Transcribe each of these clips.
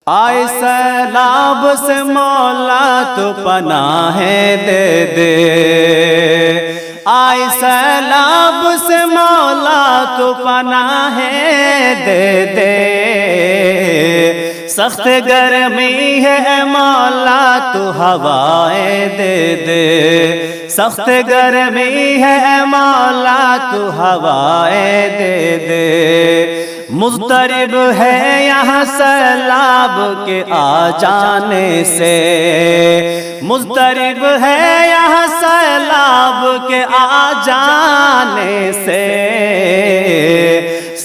آئے سیلاب سے مولا تو پناہیں دے دے، آئے سیلاب سے مولا تو پناہیں دے دے، سخت گرمی ہے مولا تو ہوائیں دے دے، سخت گرمی ہے مولا تو ہوائیں دے دے، مضطرب ہے یہاں سیلاب کے آ جانے سے، مضطرب ہے یہاں سیلاب کے آ جانے سے،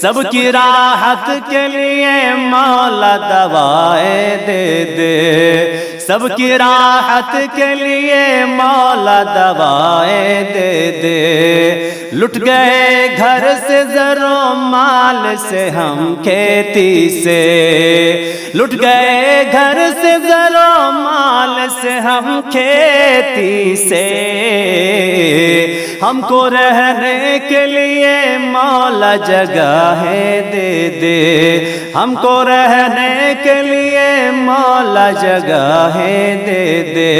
سب کی راحت کے لیے مولا دوائیں دے دے، سب کی راحت کے لیے مولا دوائیں دے دے، لٹ گئے گھر سے زر و مال سے ہم کھیتی سے، لٹ گئے گھر سے زر و مال سے ہم کھیتی سے، ہم کو رہنے کے لیے مولا جگہیں دے دے، ہم کو رہنے کے لیے مولا جگہیں دے دے،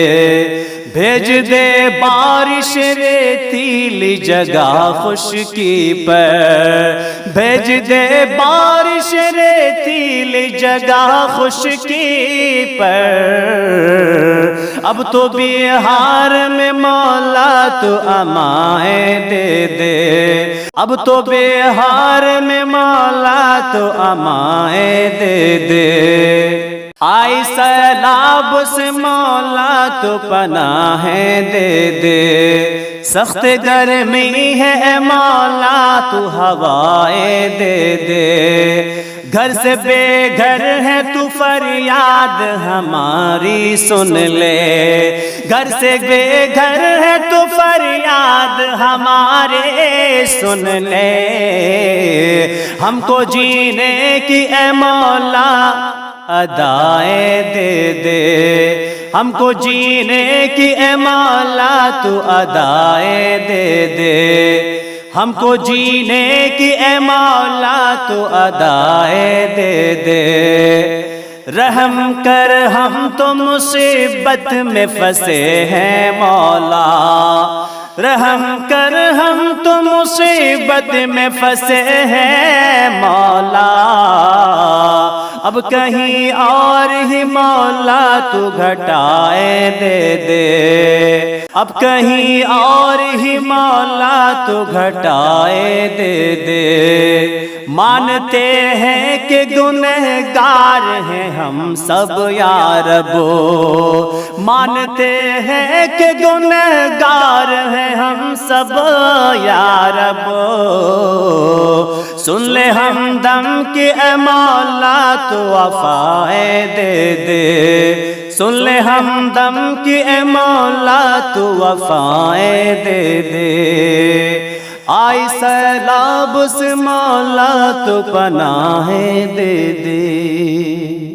بھیج دے بارش ریتیلی جگہ خشکی پر، بھیج دے بارش ریتیلی جگہ خشکی پر، اب تو بہار میں مولا تو امائیں دے دے، اب تو بہار میں مولا تو امائیں دے دے، آئی سیلاب سے مولا تو پناہیں دے دے، سخت گرمی ہے مولا تو ہوائیں دے دے، گھر سے بے گھر ہے تو فریاد ہماری سن لے، گھر سے بے گھر ہے تو فریاد ہمارے سن لے، ہم کو جینے کی اے مولا ادائیں دے دے، ہم کو جینے کی اے مولا تو ادائیں دے دے، ہم کو جینے کی اے مولا تو ادائیں دے دے، رحم کر ہم تو مصیبت میں پھنسے ہیں مولا، رحم کر ہم تو مصیبت میں پھنسے ہیں مولا، اب کہیں اور ہی مولا تو گھٹائیں دے دے، اب کہیں اور ہی مولا تو گھٹائیں دے دے، مانتے ہیں کہ گنہگار ہیں ہم سب یا رب، مانتے ہیں کہ گنہگار ہیں ہم سب یا رب، سن لے ہمدم کی اے مولا تو وفائیں دے دے، سن لے ہمدم کی اے مولا تو وفائیں دے دے، آئی سیلاب سے مولا تو پناہیں دے دے۔